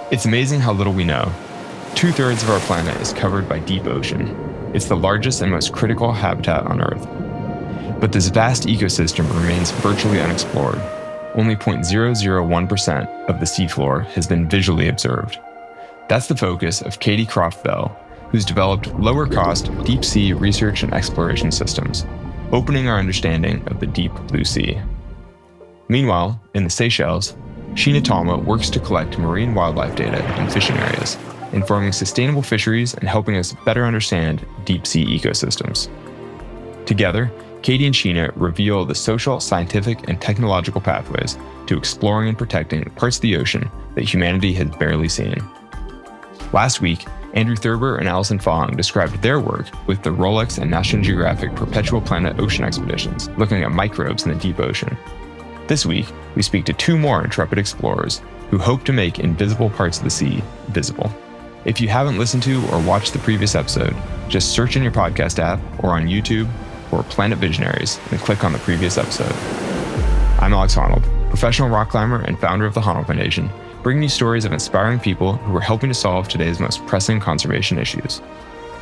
It's amazing how little we know. 2/3 of our planet is covered by deep ocean. It's the largest and most critical habitat on Earth. But this vast ecosystem remains virtually unexplored. Only 0.001% of the seafloor has been visually observed. That's the focus of Katie Croft Bell, who's developed lower-cost deep-sea research and exploration systems, opening our understanding of the deep blue sea. Meanwhile, in the Seychelles, Sheena Talma works to collect marine wildlife data in fishing areas, informing sustainable fisheries and helping us better understand deep-sea ecosystems. Together, Katie and Sheena reveal the social, scientific, and technological pathways to exploring and protecting parts of the ocean that humanity has barely seen. Last week, Andrew Thurber and Allison Fong described their work with the Rolex and National Geographic Perpetual Planet Ocean expeditions, looking at microbes in the deep ocean. This week, we speak to two more intrepid explorers who hope to make invisible parts of the sea visible. If you haven't listened to or watched the previous episode, just search in your podcast app or on YouTube for Planet Visionaries and click on the previous episode. I'm Alex Honnold, professional rock climber and founder of the Honnold Foundation, bringing you stories of inspiring people who are helping to solve today's most pressing conservation issues.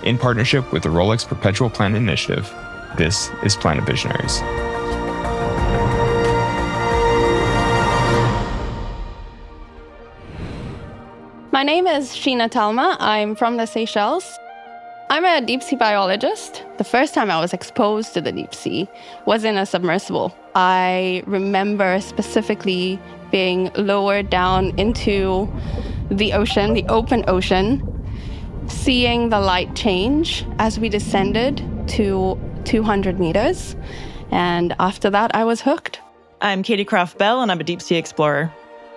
In partnership with the Rolex Perpetual Planet Initiative, this is Planet Visionaries. My name is Sheena Talma. I'm from the Seychelles. I'm a deep sea biologist. The first time I was exposed to the deep sea was in a submersible. I remember specifically being lowered down into the ocean, the open ocean, seeing the light change as we descended to 200 meters. And after that, I was hooked. I'm Katie Croft Bell, and I'm a deep sea explorer.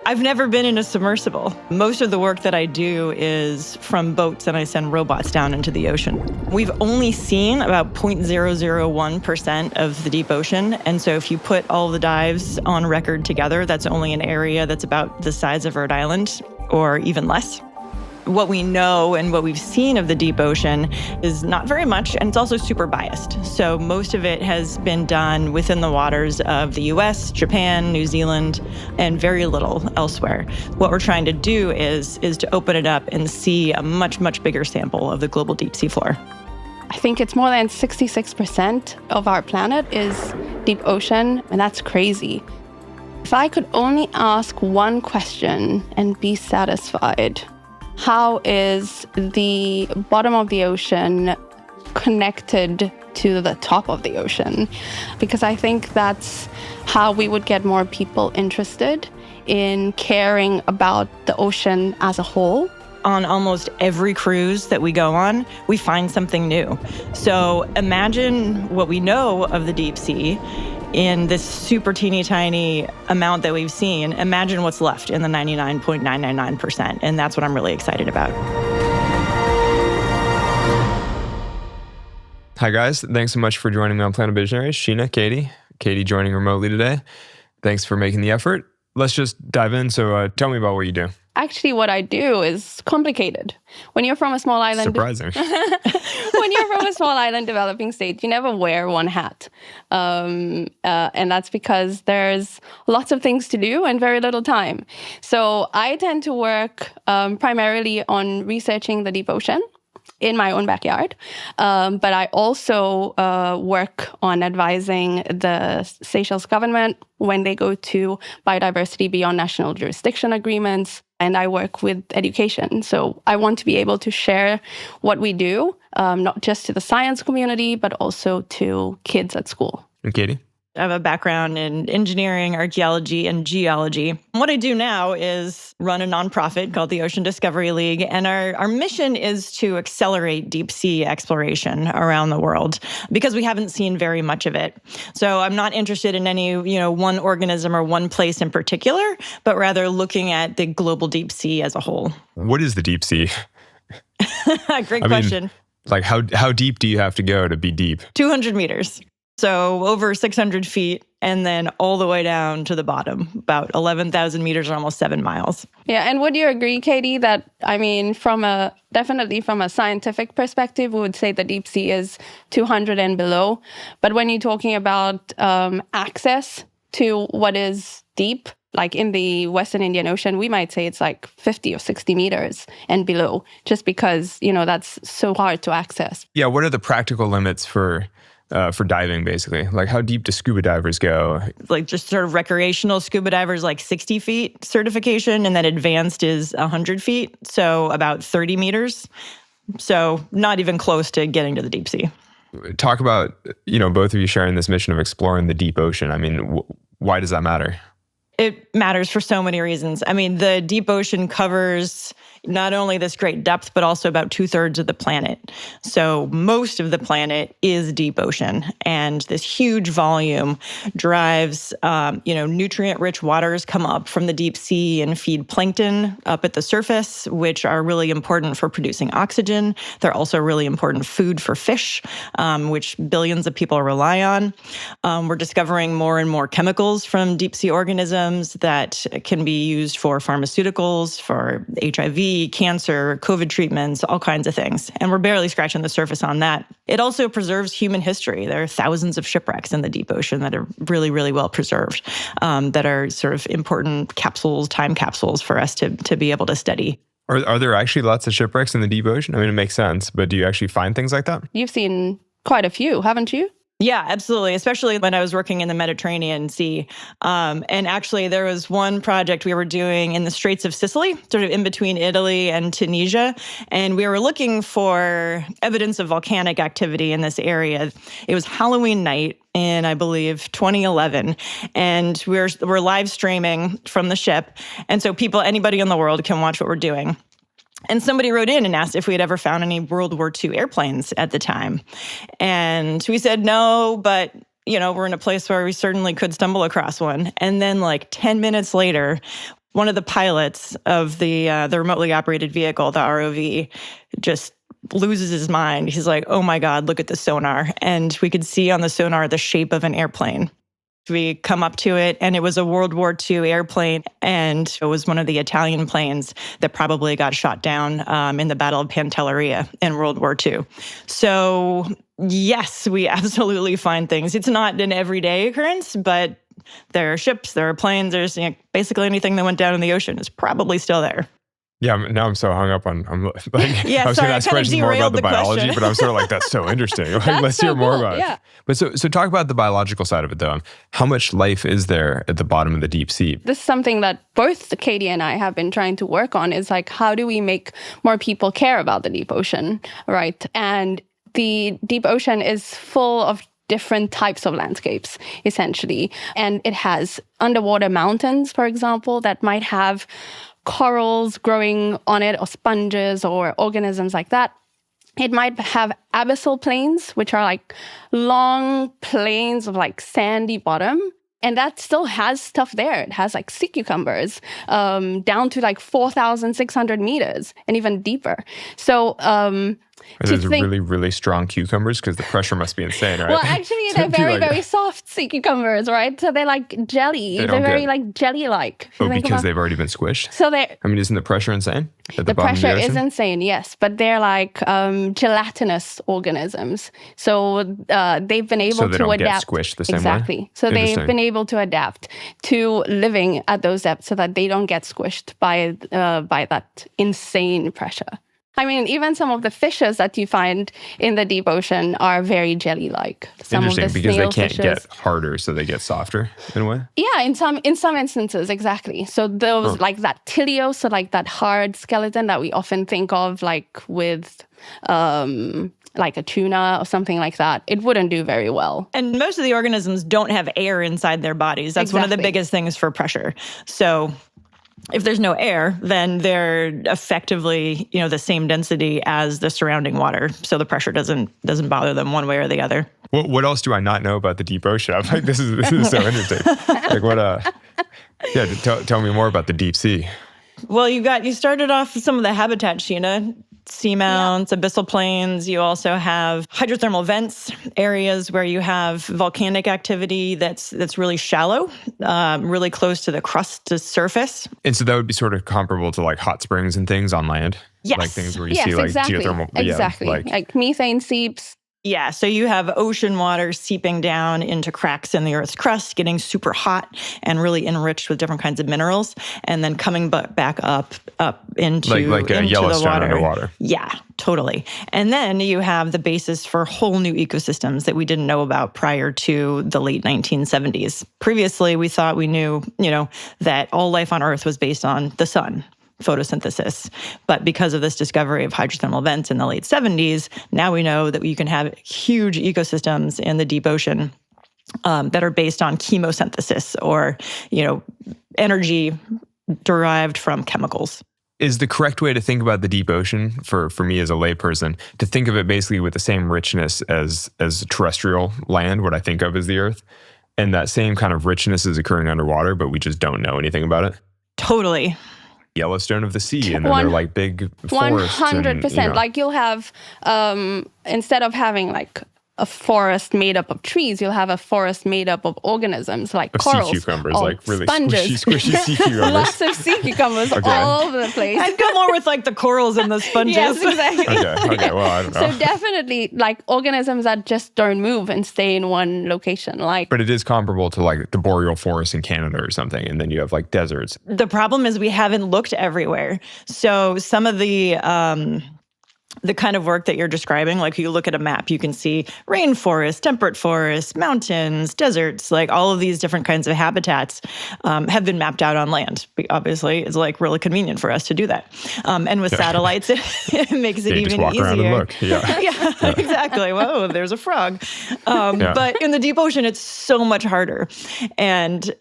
I've never been in a submersible. Most of the work that I do is from boats, and I send robots down into the ocean. We've only seen about 0.001% of the deep ocean, and so if you put all the dives on record together, that's only an area that's about the size of Rhode Island, or even less. What we know and what we've seen of the deep ocean is not very much, and it's also super biased. So most of it has been done within the waters of the US, Japan, New Zealand, and very little elsewhere. What we're trying to do is to open it up and see a much, much bigger sample of the global deep sea floor. I think it's more than 66% of our planet is deep ocean, and that's crazy. If I could only ask one question and be satisfied, how is the bottom of the ocean connected to the top of the ocean? Because I think that's how we would get more people interested in caring about the ocean as a whole. On almost every cruise that we go on, we find something new. So imagine what we know of the deep sea in this super teeny tiny amount that we've seen. Imagine what's left in the 99.999%. And that's what I'm really excited about. Hi guys, thanks so much for joining me on Planet Visionaries. Sheena, Katie joining remotely today. Thanks for making the effort. Let's just dive in. So tell me about what you do. Actually, what I do is complicated. When you're from a small island... Surprising. When you're from a small island developing state, you never wear one hat. And that's because there's lots of things to do and very little time. So I tend to work primarily on researching the deep ocean in my own backyard. But I also work on advising the Seychelles government when they go to biodiversity beyond national jurisdiction agreements. And I work with education. So I want to be able to share what we do, not just to the science community, but also to kids at school. And Katie? I have a background in engineering, archaeology, and geology. What I do now is run a nonprofit called the Ocean Discovery League, and our mission is to accelerate deep sea exploration around the world because we haven't seen very much of it. So I'm not interested in any, one organism or one place in particular, but rather looking at the global deep sea as a whole. What is the deep sea? Great question. Like how deep do you have to go to be deep? 200 meters. So over 600 feet, and then all the way down to the bottom, about 11,000 meters or almost 7 miles. Yeah, and would you agree, Katie, that, definitely from a scientific perspective, we would say the deep sea is 200 and below. But when you're talking about access to what is deep, Like in the Western Indian Ocean, we might say it's like 50 or 60 meters and below, just because, that's so hard to access. Yeah, what are the practical limits for diving, basically? Like, how deep do scuba divers go? Like just sort of recreational scuba divers, like 60 feet certification, and then advanced is 100 feet, so about 30 meters. So not even close to getting to the deep sea. Talk about, both of you sharing this mission of exploring the deep ocean. I mean, why does that matter? It matters for so many reasons. I mean, the deep ocean covers not only this great depth, but also about 2/3 of the planet. So most of the planet is deep ocean. And this huge volume drives, nutrient-rich waters come up from the deep sea and feed plankton up at the surface, which are really important for producing oxygen. They're also really important food for fish, which billions of people rely on. We're discovering more and more chemicals from deep sea organisms that can be used for pharmaceuticals, for HIV, cancer, COVID treatments, all kinds of things. And we're barely scratching the surface on that. It also preserves human history. There are thousands of shipwrecks in the deep ocean that are really, really well preserved, that are sort of important time capsules for us to be able to study. Are there actually lots of shipwrecks in the deep ocean? I mean, it makes sense, but do you actually find things like that? You've seen quite a few, haven't you? Yeah, absolutely. Especially when I was working in the Mediterranean Sea. And actually, there was one project we were doing in the Straits of Sicily, sort of in between Italy and Tunisia. And we were looking for evidence of volcanic activity in this area. It was Halloween night in, I believe, 2011. And we're live streaming from the ship. And so anybody in the world can watch what we're doing. And somebody wrote in and asked if we had ever found any World War II airplanes at the time. And we said no, but we're in a place where we certainly could stumble across one. And then like 10 minutes later, one of the pilots of the remotely operated vehicle, the ROV, just loses his mind. He's like, oh my God, look at the sonar. And we could see on the sonar the shape of an airplane. We come up to it, and it was a World War II airplane, and it was one of the Italian planes that probably got shot down in the Battle of Pantelleria in World War II. So, yes, we absolutely find things. It's not an everyday occurrence, but there are ships, there are planes, there's basically anything that went down in the ocean is probably still there. Yeah, now I'm so hung up on, yeah, I was going to ask questions more about the biology, question. but I'm sort of like, that's so interesting. Let's hear more about it. But so talk about the biological side of it, though. How much life is there at the bottom of the deep sea? This is something that both Katie and I have been trying to work on, is like, how do we make more people care about the deep ocean, right? And the deep ocean is full of different types of landscapes, essentially. And it has underwater mountains, for example, that might have corals growing on it, or sponges, or organisms like that. It might have abyssal plains, which are like long plains of like sandy bottom. And that still has stuff there. It has like sea cucumbers down to like 4,600 meters and even deeper. So those are really, really strong cucumbers, because the pressure must be insane, right? Well, actually, they're very, very soft sea cucumbers, right? So they're like jelly. They're very like jelly-like. Oh, because they've already been squished? So isn't the pressure insane at the bottom pressure of the ocean? is insane, yes. But they're like gelatinous organisms. So they've been able to adapt. So they don't get squished the same way? Exactly. So they've been able to adapt to living at those depths so that they don't get squished by that insane pressure. I mean, even some of the fishes that you find in the deep ocean are very jelly-like. Interesting, because they can't get harder, so they get softer in a way? Yeah, in some instances, exactly. So those, like that teleos, so like that hard skeleton that we often think of, like with like a tuna or something like that, it wouldn't do very well. And most of the organisms don't have air inside their bodies. That's one of the biggest things for pressure. So if there's no air, then they're effectively, the same density as the surrounding water. So the pressure doesn't bother them one way or the other. What else do I not know about the deep ocean? I'm like, this is so interesting. Like what? Tell me more about the deep sea. Well, you started off with some of the habitat, Sheena. Seamounts, abyssal plains. You also have hydrothermal vents, areas where you have volcanic activity that's really shallow, really close to the crust surface. And so that would be sort of comparable to like hot springs and things on land? Yes. Like things where you see like exactly. geothermal. Exactly. Yeah, like methane seeps. Yeah, so you have ocean water seeping down into cracks in the Earth's crust, getting super hot and really enriched with different kinds of minerals, and then coming back up into like into Yellowstone the water. underwater. Yeah, totally. And then you have the basis for whole new ecosystems that we didn't know about prior to the late 1970s. Previously, we thought we knew, that all life on Earth was based on the sun, photosynthesis. But because of this discovery of hydrothermal vents in the late 70s, now we know that you can have huge ecosystems in the deep ocean that are based on chemosynthesis, or, energy derived from chemicals. Is the correct way to think about the deep ocean for me as a layperson to think of it basically with the same richness as terrestrial land, what I think of as the Earth, and that same kind of richness is occurring underwater, but we just don't know anything about it? Totally. Yellowstone of the sea, and then they're like big forests. 100%. Like you'll have, instead of having like a forest made up of trees, you'll have a forest made up of organisms like of corals, sea cucumbers, or like really sponges. squishy sea cucumbers. Lots of sea cucumbers all over the place. I'd go more with like the corals and the sponges. Yes, exactly. Okay, well, I don't know. So definitely like organisms that just don't move and stay in one location. But it is comparable to like the boreal forest in Canada or something, and then you have like deserts. The problem is we haven't looked everywhere. So some of the kind of work that you're describing, like you look at a map, you can see rainforest, temperate forests, mountains, deserts, like all of these different kinds of habitats have been mapped out on land. Obviously, it's like really convenient for us to do that. And with satellites, it makes it even just walk easier. Around and look. Yeah, exactly. Whoa, there's a frog. But in the deep ocean, it's so much harder. And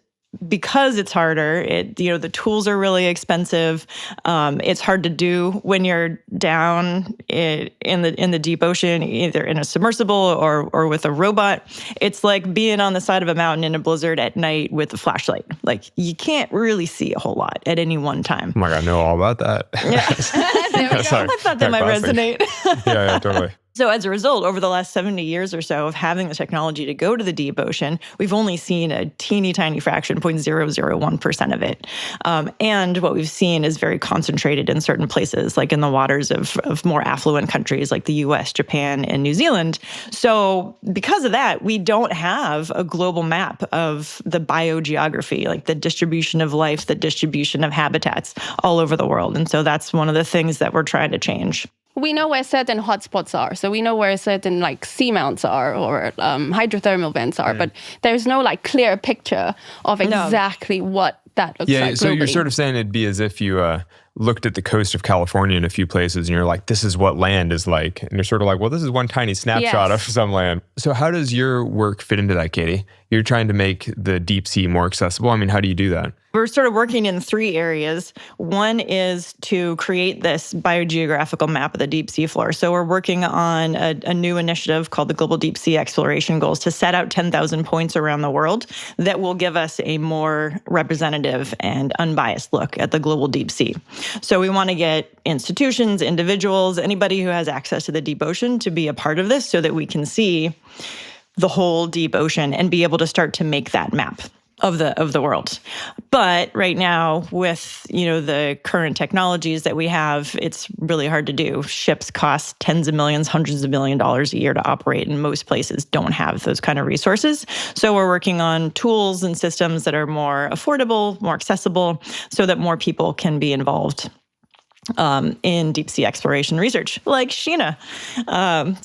because it's harder, the tools are really expensive. It's hard to do when you're down in the deep ocean, either in a submersible or with a robot. It's like being on the side of a mountain in a blizzard at night with a flashlight. Like you can't really see a whole lot at any one time. Oh my God, I know all about that. Yeah. I thought that might resonate. Yeah, totally. So as a result, over the last 70 years or so of having the technology to go to the deep ocean, we've only seen a teeny tiny fraction, 0.001% of it. And what we've seen is very concentrated in certain places, like in the waters of more affluent countries like the US, Japan, and New Zealand. So because of that, we don't have a global map of the biogeography, like the distribution of life, the distribution of habitats all over the world. And so that's one of the things that we're trying to change. We know where certain hotspots are. So we know where certain like seamounts are or hydrothermal vents are, but there's no like clear picture of exactly what that looks like. Yeah, so globally. you're sort of saying it'd be as if you looked at the coast of California in a few places and you're like, this is what land is like. And you're sort of like, well, this is one tiny snapshot of some land. So how does your work fit into that, Katie? You're trying to make the deep sea more accessible. I mean, how do you do that? We're sort of working in three areas. One is to create this biogeographical map of the deep sea floor. So we're working on a new initiative called the Global Deep Sea Exploration Goals to set out 10,000 points around the world that will give us a more representative and unbiased look at the global deep sea. So we want to get institutions, individuals, anybody who has access to the deep ocean to be a part of this so that we can see the whole deep ocean and be able to start to make that map of the world. But right now, with the current technologies that we have, it's really hard to do. Ships cost tens of millions, hundreds of $1 million a year to operate, and most places don't have those kind of resources. So we're working on tools and systems that are more affordable, more accessible, so that more people can be involved in deep sea exploration research, like Sheena.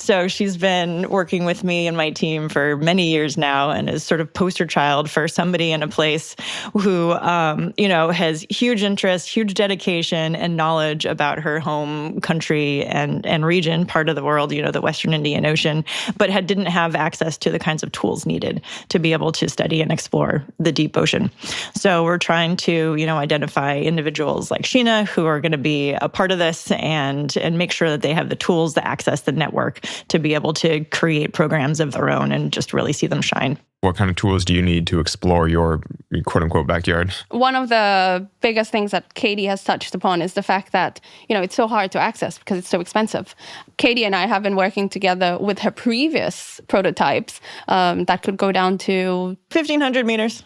So she's been working with me and my team for many years now and is sort of poster child for somebody in a place who, has huge interest, huge dedication and knowledge about her home country and region, part of the world, the Western Indian Ocean, but didn't have access to the kinds of tools needed to be able to study and explore the deep ocean. So we're trying to, identify individuals like Sheena who are going to be a part of this and make sure that they have the tools, the access, the network to be able to create programs of their own and just really see them shine. What kind of tools do you need to explore your quote-unquote backyard? One of the biggest things that Katie has touched upon is the fact that, it's so hard to access because it's so expensive. Katie and I have been working together with her previous prototypes that could go down to 1,500 meters.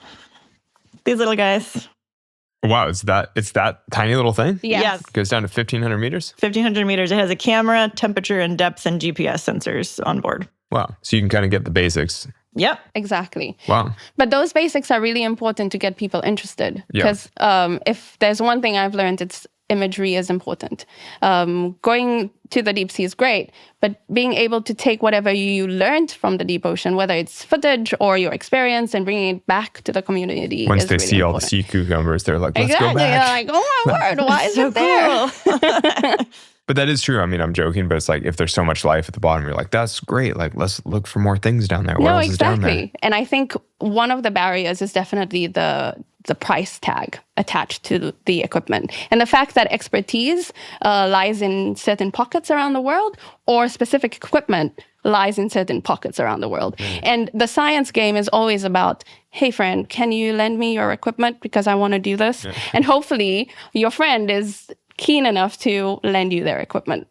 These little guys. Wow, it's that tiny little thing? Yes. It goes down to 1,500 meters? 1,500 meters. It has a camera, temperature and depth, and GPS sensors on board. Wow. So you can kind of get the basics. Yep. Exactly. Wow. But those basics are really important to get people interested. Yeah. Because if there's one thing I've learned, it's imagery is important. Going to the deep sea is great, but being able to take whatever you learned from the deep ocean, whether it's footage or your experience, and bringing it back to the community. Once is they really see all the important. sea cucumbers, they're like, let's Exactly. go back. They're like, oh my word, why is So it there? cool. But that is true. I mean, I'm joking, but it's like if there's so much life at the bottom, you're like, that's great. Like, let's look for more things down there. What No, else is down there? exactly. And I think one of the barriers is definitely the price tag attached to the equipment. And the fact that expertise lies in certain pockets around the world, or specific equipment lies in certain pockets around the world. And the science game is always about, hey, friend, can you lend me your equipment because I want to do this? And hopefully your friend is keen enough to lend you their equipment.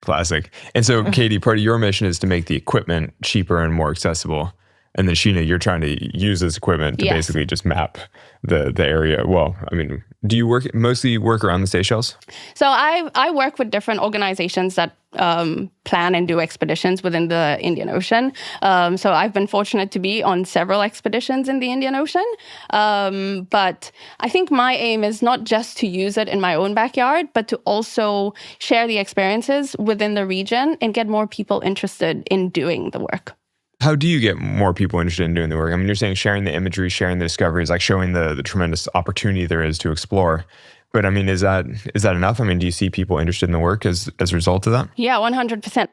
Classic. And so, Katie, part of your mission is to make the equipment cheaper and more accessible. And then, Sheena, you're trying to use this equipment to Yes. basically just map the area. Well, I mean, do you mostly work around the Seychelles? So I work with different organizations that plan and do expeditions within the Indian Ocean. So I've been fortunate to be on several expeditions in the Indian Ocean. But I think my aim is not just to use it in my own backyard, but to also share the experiences within the region and get more people interested in doing the work. How do you get more people interested in doing the work? I mean, you're saying sharing the imagery, sharing the discoveries, like showing the tremendous opportunity there is to explore. But I mean, is that enough? I mean, do you see people interested in the work as a result of that? Yeah, 100%.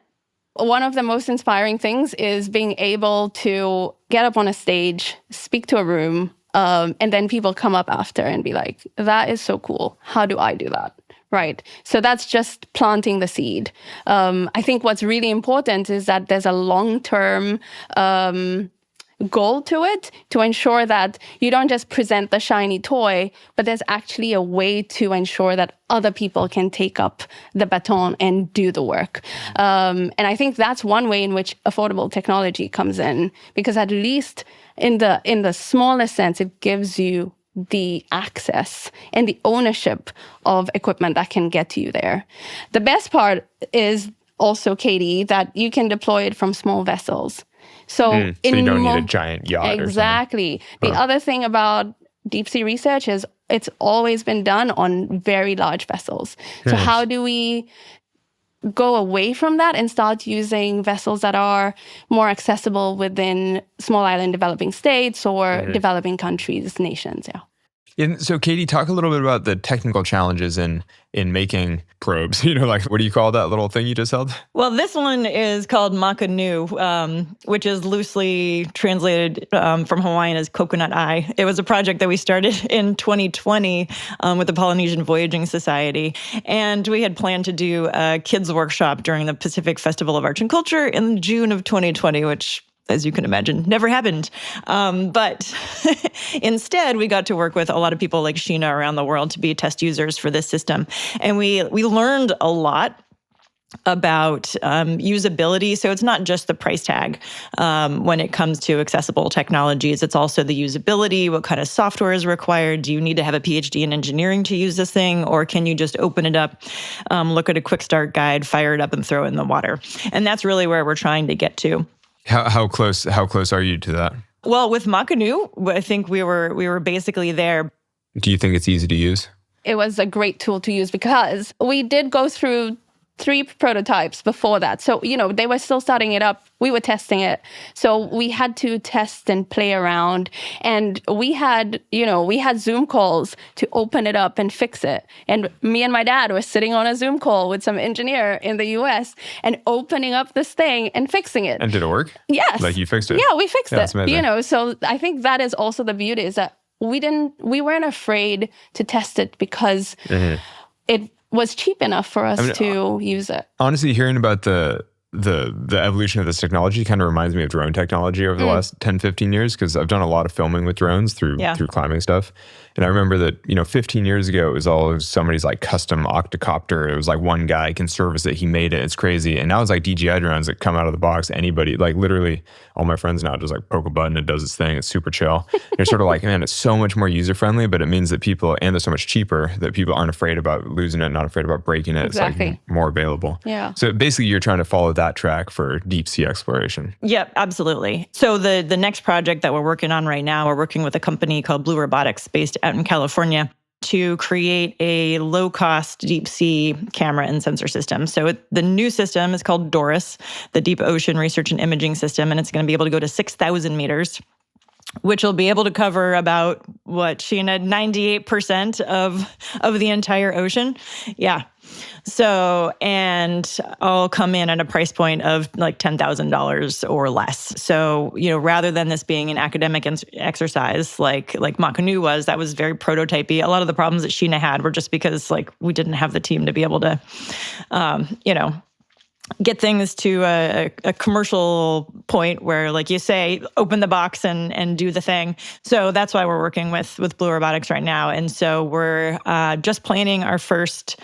One of the most inspiring things is being able to get up on a stage, speak to a room, and then people come up after and be like, that is so cool. How do I do that? Right. So that's just planting the seed. I think what's really important is that there's a long-term goal to it, to ensure that you don't just present the shiny toy, but there's actually a way to ensure that other people can take up the baton and do the work. And I think that's one way in which affordable technology comes in, because at least in the smallest sense, it gives you the access and the ownership of equipment that can get you there. The best part is also, Katie, that you can deploy it from small vessels. So you don't need a giant yacht. Exactly. The other thing about deep sea research is it's always been done on very large vessels. So how do we go away from that and start using vessels that are more accessible within small island developing states or developing countries, nations? Yeah. And so, Katie, talk a little bit about the technical challenges in making probes. You know, like, what do you call that little thing you just held? Well, this one is called Makanu, which is loosely translated from Hawaiian as coconut eye. It was a project that we started in 2020 with the Polynesian Voyaging Society. And we had planned to do a kids workshop during the Pacific Festival of Arts and Culture in June of 2020, which, as you can imagine, never happened. But instead, we got to work with a lot of people like Sheena around the world to be test users for this system. And we learned a lot about usability. So it's not just the price tag when it comes to accessible technologies. It's also the usability. What kind of software is required? Do you need to have a PhD in engineering to use this thing? Or can you just open it up, look at a quick start guide, fire it up and throw it in the water? And that's really where we're trying to get to. How close are you to that? Well, with Makanu, I think we were basically there. Do you think it's easy to use? It was a great tool to use because we did go through 3 prototypes before that. So, they were still starting it up. We were testing it. So we had to test and play around. And we had Zoom calls to open it up and fix it. And me and my dad were sitting on a Zoom call with some engineer in the US and opening up this thing and fixing it. And did it work? Yes. Like you fixed it? Yeah, we fixed it. That's amazing. So I think that is also the beauty, is that we weren't afraid to test it because it was cheap enough for us to use it. Honestly, hearing about the evolution of this technology kind of reminds me of drone technology over the last 10, 15 years, because I've done a lot of filming with drones through climbing stuff. And I remember that, 15 years ago, it was somebody's like custom octocopter. It was like one guy can service it. He made it. It's crazy. And now it's like DJI drones that come out of the box. Anybody, like literally all my friends now just like poke a button. It does its thing. It's super chill. You're sort of like, man, it's so much more user-friendly, but it means that they're so much cheaper that people aren't afraid about losing it, not afraid about breaking it. Exactly. It's like more available. Yeah. So basically you're trying to follow that track for deep sea exploration? Yep, absolutely. So the next project that we're working on right now, we're working with a company called Blue Robotics based out in California to create a low-cost deep sea camera and sensor system. So the new system is called DORIS, the Deep Ocean Research and Imaging System, and it's going to be able to go to 6,000 meters, which will be able to cover about, Sheena, 98% of the entire ocean. Yeah. So, and I'll come in at a price point of like $10,000 or less. So, rather than this being an academic exercise like Mach Nu was, that was very prototypey. A lot of the problems that Sheena had were just because we didn't have the team to be able to, get things to a commercial point where, like you say, open the box and do the thing. So that's why we're working with Blue Robotics right now. And so we're just planning our first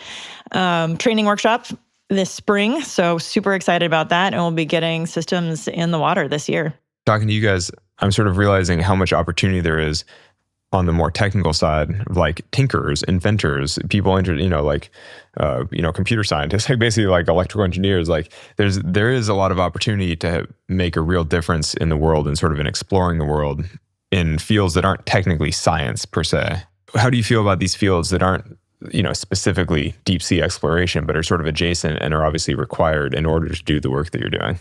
training workshop this spring. So super excited about that. And we'll be getting systems in the water this year. Talking to you guys, I'm sort of realizing how much opportunity there is on the more technical side, like tinkerers, inventors, people interested, computer scientists, basically like electrical engineers. Like there is a lot of opportunity to make a real difference in the world and sort of in exploring the world in fields that aren't technically science per se. How do you feel about these fields that aren't, specifically deep sea exploration, but are sort of adjacent and are obviously required in order to do the work that you're doing?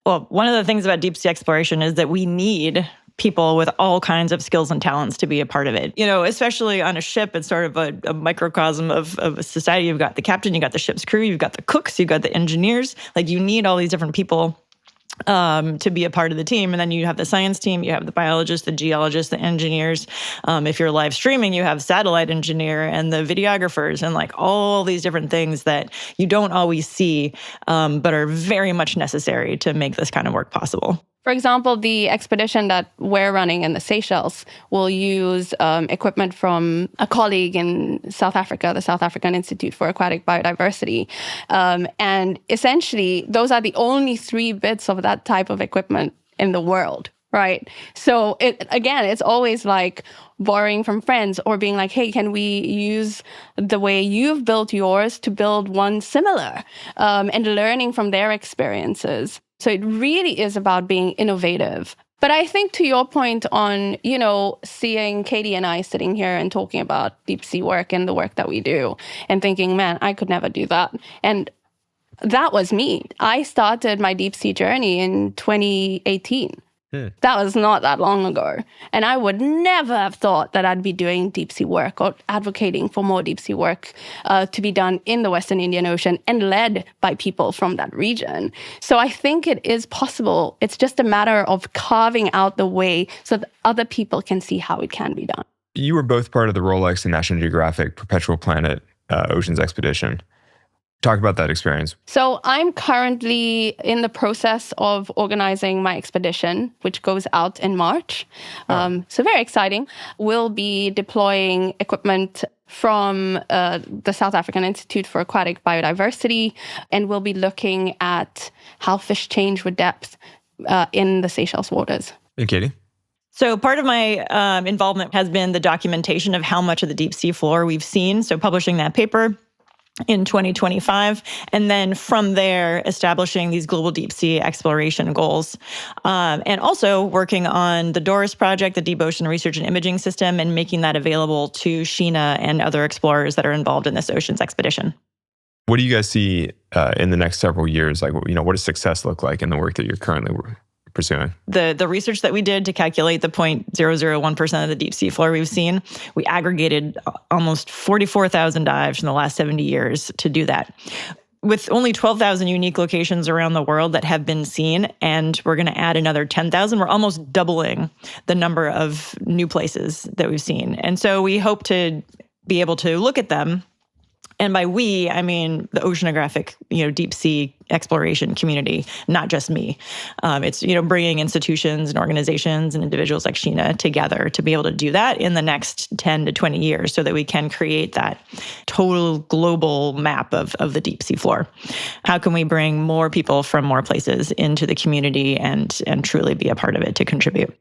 Well, one of the things about deep sea exploration is that we need people with all kinds of skills and talents to be a part of it. Especially on a ship, it's sort of a microcosm of a society. You've got the captain, you've got the ship's crew, you've got the cooks, you've got the engineers. Like, you need all these different people to be a part of the team. And then you have the science team, you have the biologists, the geologists, the engineers. If you're live streaming, you have satellite engineer and the videographers and like all these different things that you don't always see, but are very much necessary to make this kind of work possible. For example, the expedition that we're running in the Seychelles will use equipment from a colleague in South Africa, the South African Institute for Aquatic Biodiversity. And essentially, those are the only 3 bits of that type of equipment in the world, right? So it's always like borrowing from friends or being like, hey, can we use the way you've built yours to build one similar, and learning from their experiences. So it really is about being innovative. But I think to your point on, seeing Katie and I sitting here and talking about deep sea work and the work that we do and thinking, man, I could never do that. And that was me. I started my deep sea journey in 2018. That was not that long ago. And I would never have thought that I'd be doing deep sea work or advocating for more deep sea work to be done in the Western Indian Ocean and led by people from that region. So I think it is possible. It's just a matter of carving out the way so that other people can see how it can be done. You were both part of the Rolex and National Geographic Perpetual Planet Oceans Expedition. Talk about that experience. So I'm currently in the process of organizing my expedition, which goes out in March. So very exciting. We'll be deploying equipment from the South African Institute for Aquatic Biodiversity, and we'll be looking at how fish change with depth in the Seychelles waters. And Katie? So part of my involvement has been the documentation of how much of the deep sea floor we've seen. So publishing that paper in 2025, and then from there, establishing these global deep sea exploration goals. And also working on the DORIS project, the Deep Ocean Research and Imaging System, and making that available to Sheena and other explorers that are involved in this oceans expedition. What do you guys see in the next several years? Like, what does success look like in the work that you're currently pursuing? The research that we did to calculate the 0.001% of the deep sea floor we've seen, we aggregated almost 44,000 dives in the last 70 years to do that. With only 12,000 unique locations around the world that have been seen, and we're going to add another 10,000, we're almost doubling the number of new places that we've seen. And so we hope to be able to look at them. And by we, I mean the oceanographic, deep sea exploration community, not just me. It's, bringing institutions and organizations and individuals like Sheena together to be able to do that in the next 10 to 20 years so that we can create that total global map of the deep sea floor. How can we bring more people from more places into the community and truly be a part of it to contribute?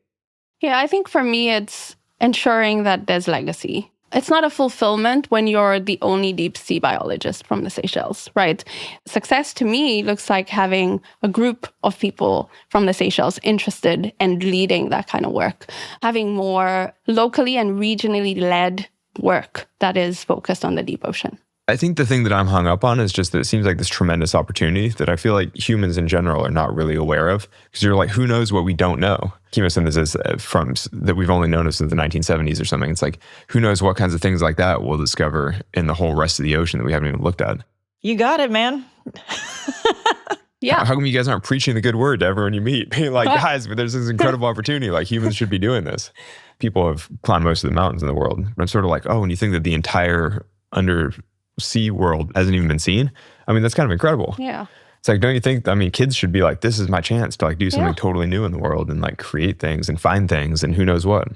Yeah, I think for me, it's ensuring that there's legacy. it's not a fulfillment when you're the only deep sea biologist from the Seychelles, right? Success to me looks like having a group of people from the Seychelles interested and leading that kind of work, having more locally and regionally led work that is focused on the deep ocean. I think the thing that I'm hung up on is just that it seems like this tremendous opportunity that I feel like humans in general are not really aware of, because you're like, who knows what we don't know? Chemosynthesis that we've only known of since the 1970s or something. It's like, who knows what kinds of things like that we'll discover in the whole rest of the ocean that we haven't even looked at. You got it, man. Yeah. How come you guys aren't preaching the good word to everyone you meet? Being like, guys, there's this incredible opportunity. Like, humans should be doing this. People have climbed most of the mountains in the world. But I'm sort of like, oh, when you think that the entire undersea world hasn't even been seen, I mean, that's kind of incredible. Yeah. It's like, don't you think, I mean, kids should be like, this is my chance to like do something totally new in the world and like create things and find things and who knows what.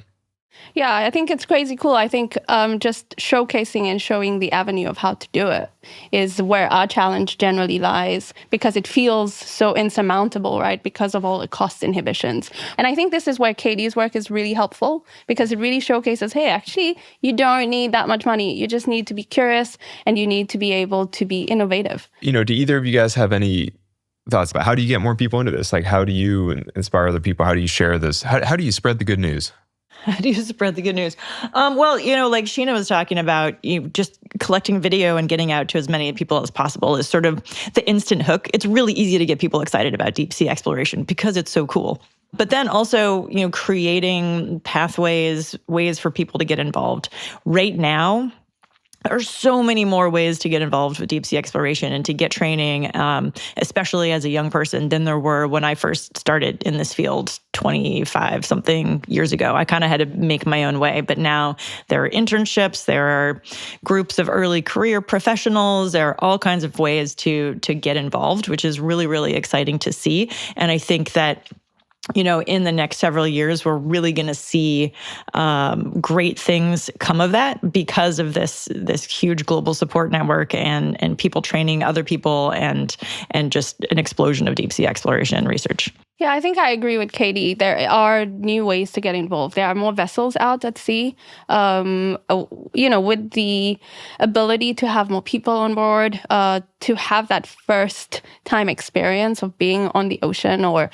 Yeah, I think it's crazy cool. I think just showcasing and showing the avenue of how to do it is where our challenge generally lies, because it feels so insurmountable, right? Because of all the cost inhibitions. And I think this is where Katie's work is really helpful, because it really showcases, hey, actually, you don't need that much money. You just need to be curious and you need to be able to be innovative. You know, do either of you guys have any thoughts about how do you get more people into this? Like, how do you inspire other people? How do you share this? How do you spread the good news? How do you spread the good news? Well, you know, like Sheena was talking about, just collecting video and getting out to as many people as possible is sort of the instant hook. It's really easy to get people excited about deep sea exploration because it's so cool. But then also, creating pathways, ways for people to get involved. Right now, there are so many more ways to get involved with deep sea exploration and to get training, especially as a young person, than there were when I first started in this field 25 something years ago. I kind of had to make my own way, but now there are internships, there are groups of early career professionals, there are all kinds of ways to get involved, which is really, really exciting to see. And I think that in the next several years, we're really going to see great things come of that because of this huge global support network and people training other people and just an explosion of deep sea exploration and research. Yeah, I think I agree with Katie. There are new ways to get involved. There are more vessels out at sea, with the ability to have more people on board, to have that first time experience of being on the ocean or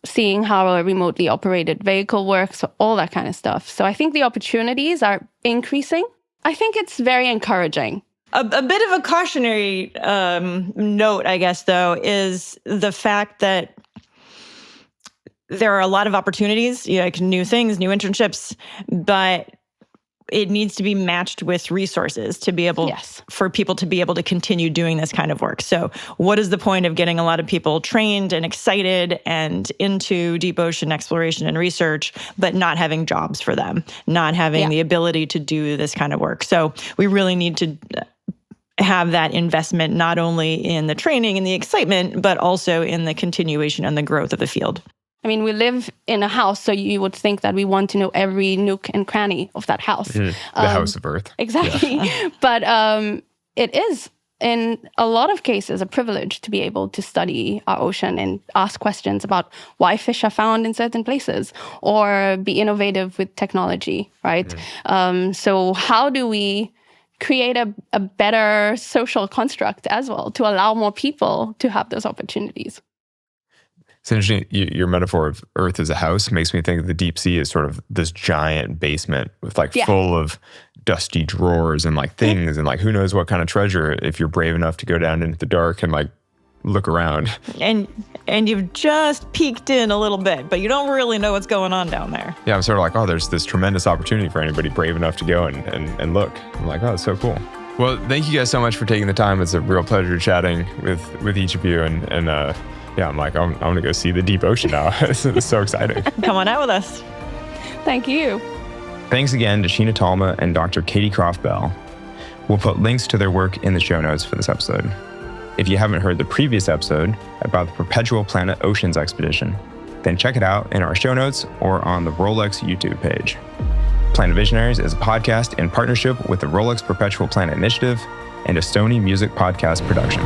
seeing how a remotely operated vehicle works, all that kind of stuff. So I think the opportunities are increasing. I think it's very encouraging. A bit of a cautionary note, I guess, though, is the fact that there are a lot of opportunities, like new things, new internships, but it needs to be matched with resources to be able for people to be able to continue doing this kind of work. So what is the point of getting a lot of people trained and excited and into deep ocean exploration and research, but not having jobs for them, not having the ability to do this kind of work? So we really need to have that investment not only in the training and the excitement, but also in the continuation and the growth of the field. I mean, we live in a house, so you would think that we want to know every nook and cranny of that house. The house of Earth. Exactly. Yeah. But it is, in a lot of cases, a privilege to be able to study our ocean and ask questions about why fish are found in certain places or be innovative with technology, right? So how do we create a better social construct as well to allow more people to have those opportunities? It's interesting. Your metaphor of Earth as a house makes me think the deep sea is sort of this giant basement with full of dusty drawers and things and who knows what kind of treasure if you're brave enough to go down into the dark and look around. And you've just peeked in a little bit, but you don't really know what's going on down there. Yeah, I'm sort of there's this tremendous opportunity for anybody brave enough to go and look. I'm it's so cool. Well, thank you guys so much for taking the time. It's a real pleasure chatting with each of you and yeah, I'm going to go see the deep ocean now. It's so exciting. Come on out with us. Thank you. Thanks again to Sheena Talma and Dr. Katie Croft-Bell. We'll put links to their work in the show notes for this episode. If you haven't heard the previous episode about the Perpetual Planet Oceans expedition, then check it out in our show notes or on the Rolex YouTube page. Planet Visionaries is a podcast in partnership with the Rolex Perpetual Planet Initiative and a Stony Music podcast production.